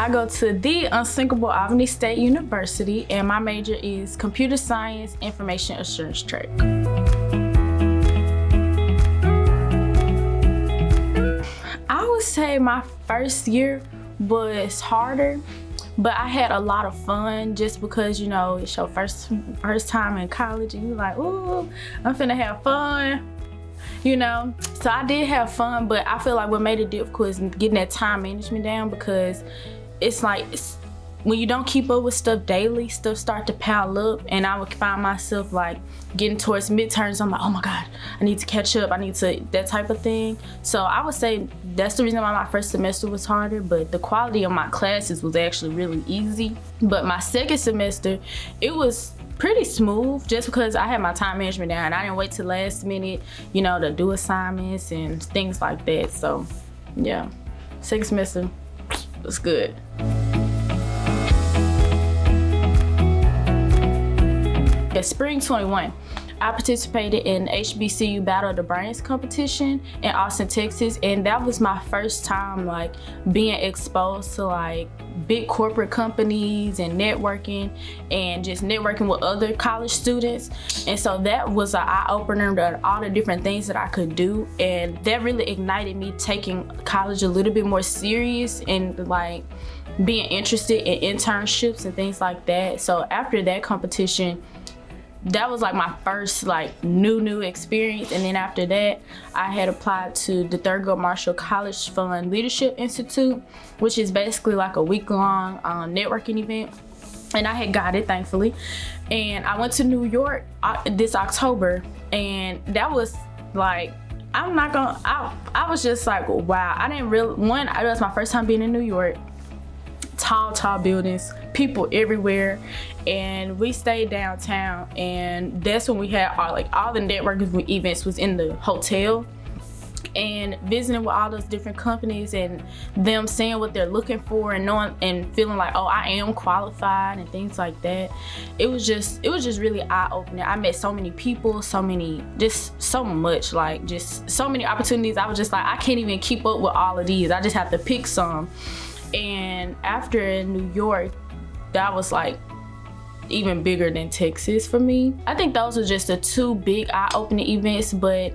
I go to the unsinkable Albany State University, and my major is computer science, information assurance track. I would say my first year was harder, but I had a lot of fun just because, you know, it's your first time in college and you're like, ooh, I'm finna have fun, you know? So I did have fun, but I feel like what made it difficult is getting that time management down, because it's like, when you don't keep up with stuff daily, stuff start to pile up, and I would find myself like getting towards midterms, I'm like, oh my God, I need to catch up, that type of thing. So I would say that's the reason why my first semester was harder, but the quality of my classes was actually really easy. But my second semester, it was pretty smooth just because I had my time management down. I didn't wait till last minute, you know, to do assignments and things like that. So yeah, second semester was good. In spring 21, I participated in HBCU Battle of the Brains competition in Austin, Texas, and that was my first time like being exposed to like big corporate companies and networking, and just networking with other college students. And so that was an eye-opener to all the different things that I could do, and that really ignited me taking college a little bit more serious and like being interested in internships and things like that. So after that competition, that was like my first like new experience. And then after that, I had applied to the Thurgood Marshall College Fund Leadership Institute, which is basically like a week-long networking event. And I had got it, thankfully. And I went to New York this October, and that was like, I was just like, wow. I didn't really, it was my first time being in New York. Tall buildings, people everywhere, and we stayed downtown, and that's when we had all the networking events was in the hotel, and visiting with all those different companies and them saying what they're looking for and knowing and feeling like, oh, I am qualified and things like that. It was just really eye-opening. I met so many people, so many opportunities. I was just like, I can't even keep up with all of these. I just have to pick some. And after in New York, that was like even bigger than Texas for me. I think those are just the two big eye-opening events, but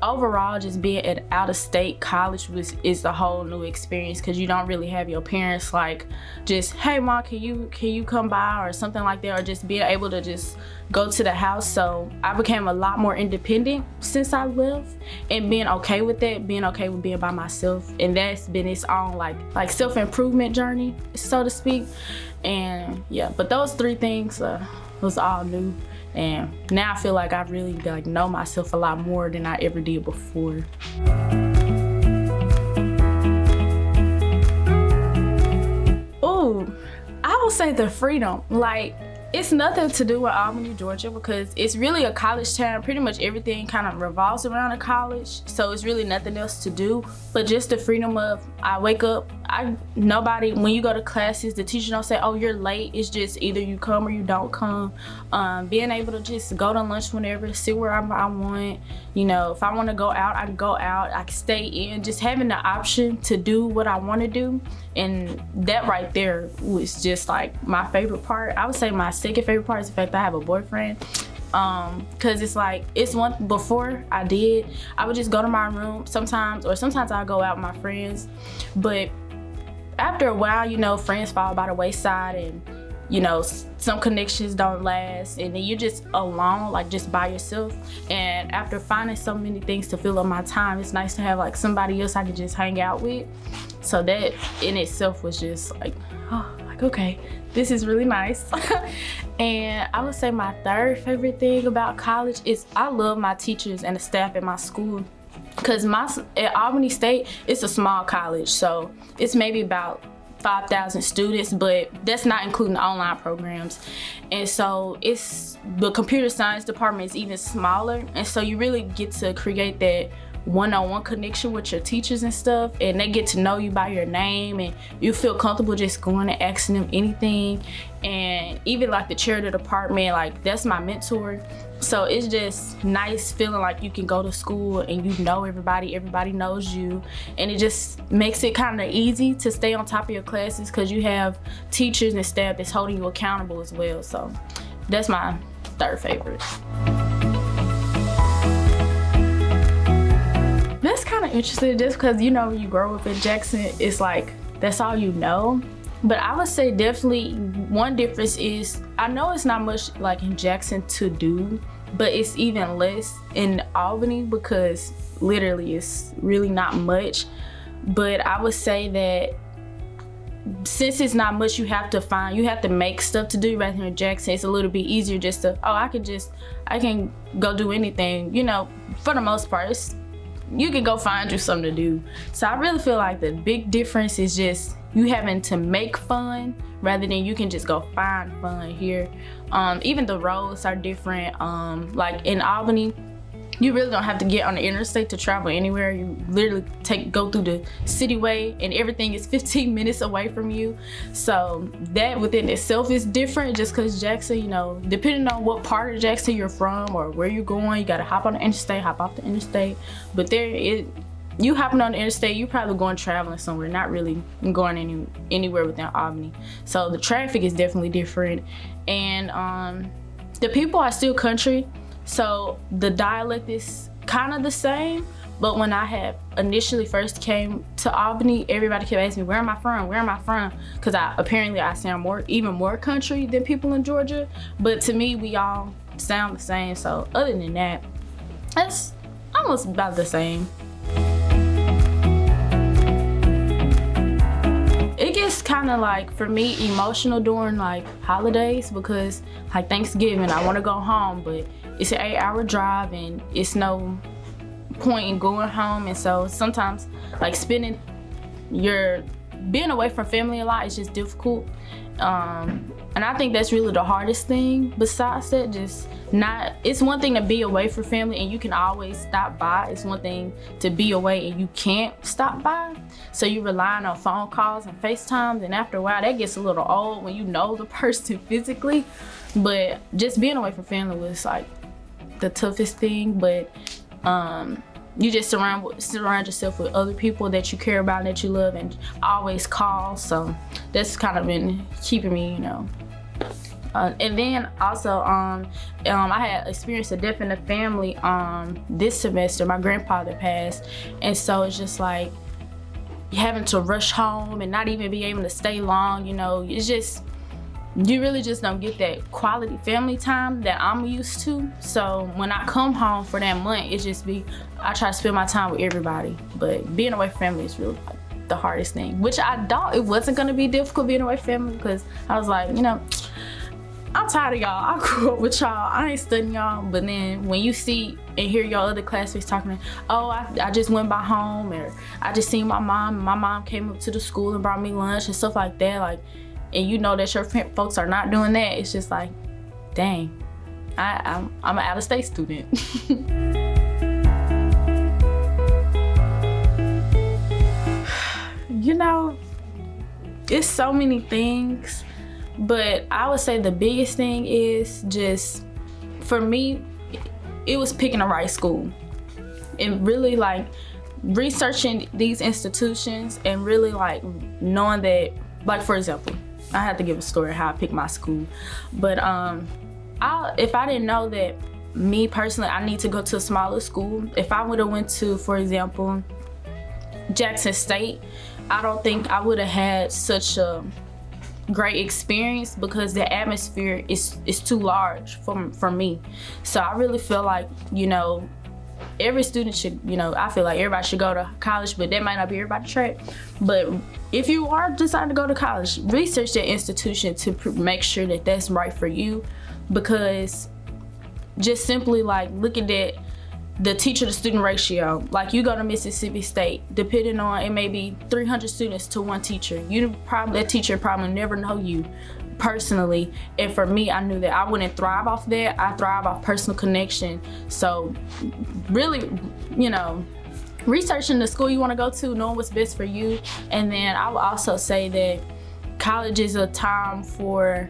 overall, just being at out-of-state college is a whole new experience, because you don't really have your parents like just, hey mom, can you come by or something like that, or just being able to just go to the house. So I became a lot more independent since I left, and being okay with that, being okay with being by myself, and that's been its own like self-improvement journey, so to speak. And yeah, but those three things was all new. And now I feel like I really like know myself a lot more than I ever did before. Ooh, I would say the freedom. Like, it's nothing to do with Albany, Georgia, because it's really a college town. Pretty much everything kind of revolves around a college, so it's really nothing else to do. But just the freedom of, I wake up, when you go to classes, the teacher don't say, oh, you're late. It's just either you come or you don't come. Being able to just go to lunch whenever, sit where I want. You know, if I want to go out, I can go out. I can stay in. Just having the option to do what I want to do. And that right there was just like my favorite part. I would say my second favorite part is the fact that I have a boyfriend. Cause it's like, before I would just go to my room sometimes I go out with my friends, but after a while, you know, friends fall by the wayside, and you know, some connections don't last, and then you're just alone, like just by yourself. And after finding so many things to fill up my time, it's nice to have like somebody else I can just hang out with. So that in itself was just like, oh, like, okay, this is really nice. And I would say my third favorite thing about college is I love my teachers and the staff at my school. Because at Albany State, it's a small college, so it's maybe about 5,000 students, but that's not including the online programs. And so the computer science department is even smaller, and so you really get to create that one-on-one connection with your teachers and stuff, and they get to know you by your name, and you feel comfortable just going and asking them anything. And even like the chair of the department, like that's my mentor. So it's just nice feeling like you can go to school and you know everybody knows you, and it just makes it kind of easy to stay on top of your classes because you have teachers and staff that's holding you accountable as well. So that's my third favorite. That's kind of interesting just because, you know, when you grow up in Jackson, it's like that's all you know. But I would say definitely one difference is I know it's not much like in Jackson to do, but it's even less in Albany because literally it's really not much. But I would say that since it's not much you have to make stuff to do, rather than Jackson, it's a little bit easier just to, I can go do anything, you know, for the most part. You can go find you something to do. So I really feel like the big difference is just you having to make fun rather than you can just go find fun here. Even the roads are different. Like in Albany, you really don't have to get on the interstate to travel anywhere. You literally go through the cityway and everything is 15 minutes away from you. So that within itself is different just because Jackson, you know, depending on what part of Jackson you're from or where you're going, you gotta hop on the interstate, hop off the interstate. But you hopping on the interstate, you probably going traveling somewhere, not really going anywhere within Albany. So the traffic is definitely different. And the people are still country. So the dialect is kind of the same, but when I had initially first came to Albany, everybody kept asking me, where am I from? Where am I from? Because I sound even more country than people in Georgia. But to me, we all sound the same. So other than that, that's almost about the same. It gets kind of like, for me, emotional during like holidays because like Thanksgiving, I want to go home, but it's an 8-hour drive and it's no point in going home. And so sometimes like being away from family a lot is just difficult. And I think that's really the hardest thing. Besides that, it's one thing to be away from family and you can always stop by. It's one thing to be away and you can't stop by. So you're relying on phone calls and FaceTimes, and after a while that gets a little old when you know the person physically. But just being away from family was like the toughest thing. But you just surround yourself with other people that you care about and that you love and always call. So that's kind of been keeping me, you know. And then also, I had experienced a death in the family this semester. My grandfather passed, and so it's just like having to rush home and not even be able to stay long. You know, it's just you really just don't get that quality family time that I'm used to. So when I come home for that month, I try to spend my time with everybody. But being away from family is really like the hardest thing, which I thought it wasn't gonna be difficult being away from family because I was like, you know, I'm tired of y'all. I grew up with y'all. I ain't studying y'all. But then when you see and hear your other classmates talking, I just went by home, or I just seen my mom. My mom came up to the school and brought me lunch and stuff like that. Like, and you know that your folks are not doing that. It's just like, dang, I'm an out-of-state student. You know, it's so many things. But I would say the biggest thing is just, for me, it was picking the right school. And really like researching these institutions and really like knowing that, like for example, I had to give a story of how I picked my school. But if I didn't know that me personally, I need to go to a smaller school, if I would have went to, for example, Jackson State, I don't think I would have had such a great experience because the atmosphere is too large for me. So I really feel like, you know, every student should, you know, I feel like everybody should go to college, but that might not be everybody's track. But if you are deciding to go to college, research that institution to make sure that that's right for you, because just simply like looking at the teacher to student ratio, like you go to Mississippi State, depending on, it may be 300 students to one teacher. That teacher probably never know you personally. And for me, I knew that I wouldn't thrive off that. I thrive off personal connection. So really, you know, researching the school you want to go to, knowing what's best for you. And then I would also say that college is a time for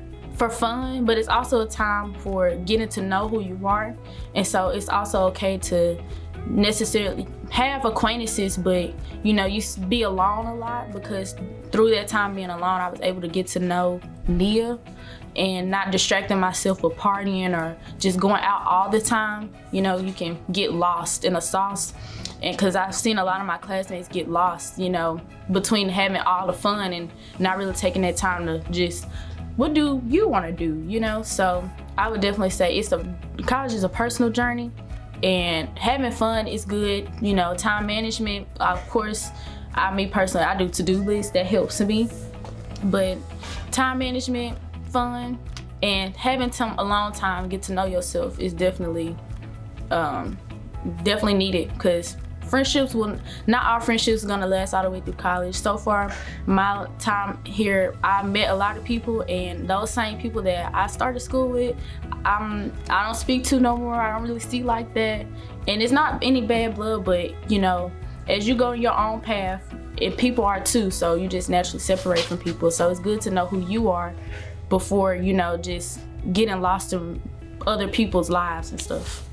fun, but it's also a time for getting to know who you are. And so it's also okay to necessarily have acquaintances, but you be alone a lot, because through that time being alone, I was able to get to know Nia and not distracting myself with partying or just going out all the time. You can get lost in a sauce. And because I've seen a lot of my classmates get lost, between having all the fun and not really taking that time to just, what do you want to do, So I would definitely say college is a personal journey, and having fun is good. Time management, of course, me personally, I do to-do lists, that helps me. But time management, fun, and having some alone time, get to know yourself is definitely needed, because not all friendships are gonna last all the way through college. So far, my time here, I met a lot of people, and those same people that I started school with, I don't speak to no more. I don't really see like that, and it's not any bad blood, but as you go your own path, and people are too, so you just naturally separate from people. So it's good to know who you are before just getting lost in other people's lives and stuff.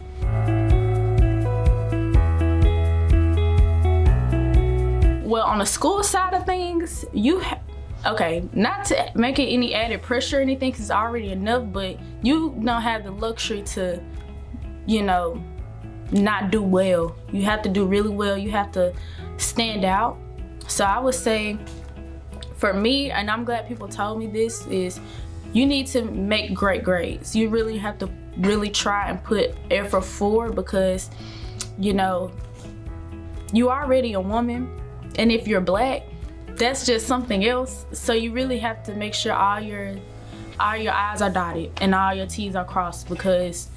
Well, on the school side of things, not to make it any added pressure or anything, because it's already enough, but you don't have the luxury to, not do well. You have to do really well. You have to stand out. So I would say, for me, and I'm glad people told me this, is you need to make great grades. You really have to really try and put effort forward, because, you already a woman. And if you're Black, that's just something else. So you really have to make sure all your I's are dotted and all your T's are crossed, because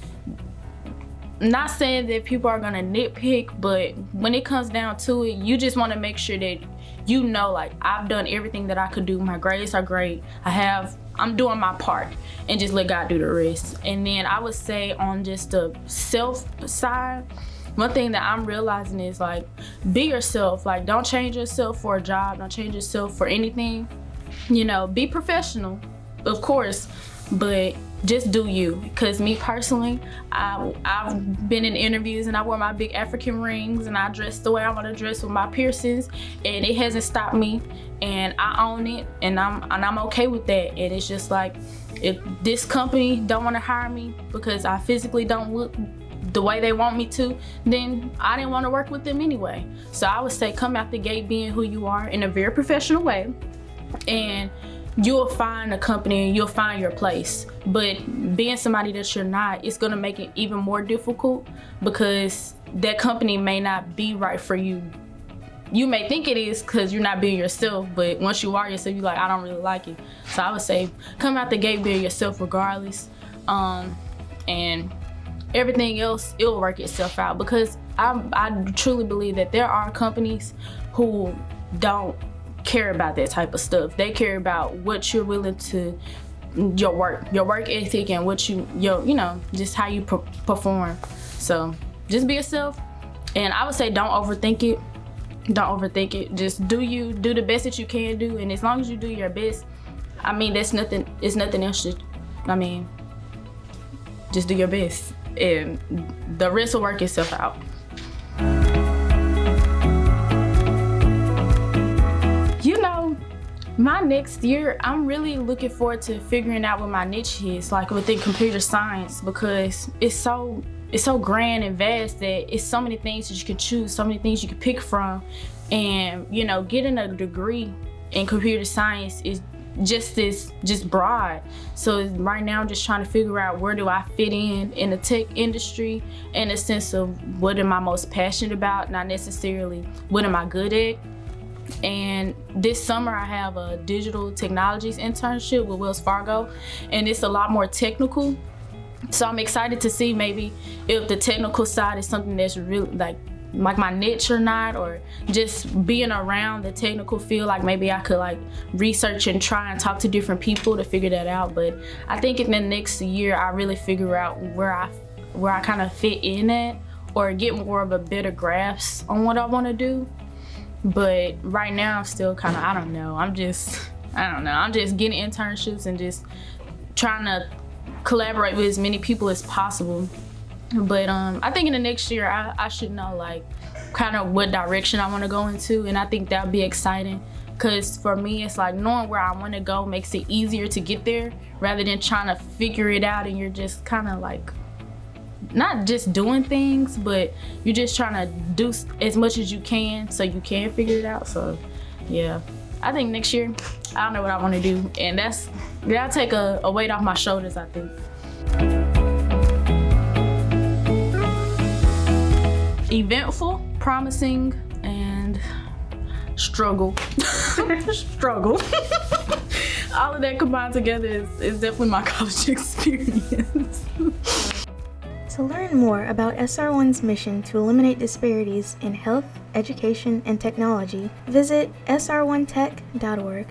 not saying that people are gonna nitpick, but when it comes down to it, you just wanna make sure that like, I've done everything that I could do. My grades are great. I'm doing my part, and just let God do the rest. And then I would say, on just the self side, one thing that I'm realizing is, like, be yourself. Like, don't change yourself for a job. Don't change yourself for anything. Be professional, of course, but just do you. Because me personally, I've been in interviews and I wear my big African rings and I dress the way I want to dress with my piercings, and it hasn't stopped me, and I own it, and I'm okay with that. And it's just like, if this company don't want to hire me because I physically don't look the way they want me to, then I didn't want to work with them anyway. So I would say, come out the gate being who you are in a very professional way, and you'll find a company and you'll find your place. But being somebody that you're not, it's gonna make it even more difficult, because that company may not be right for you. You may think it is because you're not being yourself, but once you are yourself, you're like, I don't really like it. So I would say, come out the gate being yourself regardless, and everything else, it'll work itself out. Because I truly believe that there are companies who don't care about that type of stuff. They care about what you're willing to, your work ethic, and what just how you perform. So just be yourself, and I would say, don't overthink it. Don't overthink it. Just do you. Do the best that you can do, and as long as you do your best, it's nothing else. Just do your best, and the rest will work itself out. My next year, I'm really looking forward to figuring out what my niche is, like within computer science, because it's so grand and vast that it's so many things that you can choose, so many things you can pick from. And getting a degree in computer science is just broad. So right now, I'm just trying to figure out, where do I fit in the tech industry, in a sense of what am I most passionate about, not necessarily what am I good at. And this summer, I have a digital technologies internship with Wells Fargo, and it's a lot more technical. So I'm excited to see maybe if the technical side is something that's really like my niche or not, or just being around the technical field. Like, maybe I could research and try and talk to different people to figure that out. But I think in the next year, I really figure out where I kind of fit in at, or get more of a better grasp on what I want to do. But right now I'm still kind of, I don't know, I'm just getting internships and just trying to collaborate with as many people as possible. But I think in the next year I should know like kind of what direction I want to go into, and I think that would be exciting, because for me it's like knowing where I want to go makes it easier to get there rather than trying to figure it out and you're just kind of like not just doing things, but you're just trying to do as much as you can so you can figure it out. So yeah, I think next year I'll know what I want to do, and that'll take a weight off my shoulders, I think. Eventful, promising, and struggle. Struggle. All of that combined together is definitely my college experience. To learn more about SR1's mission to eliminate disparities in health, education, and technology, visit sr1tech.org.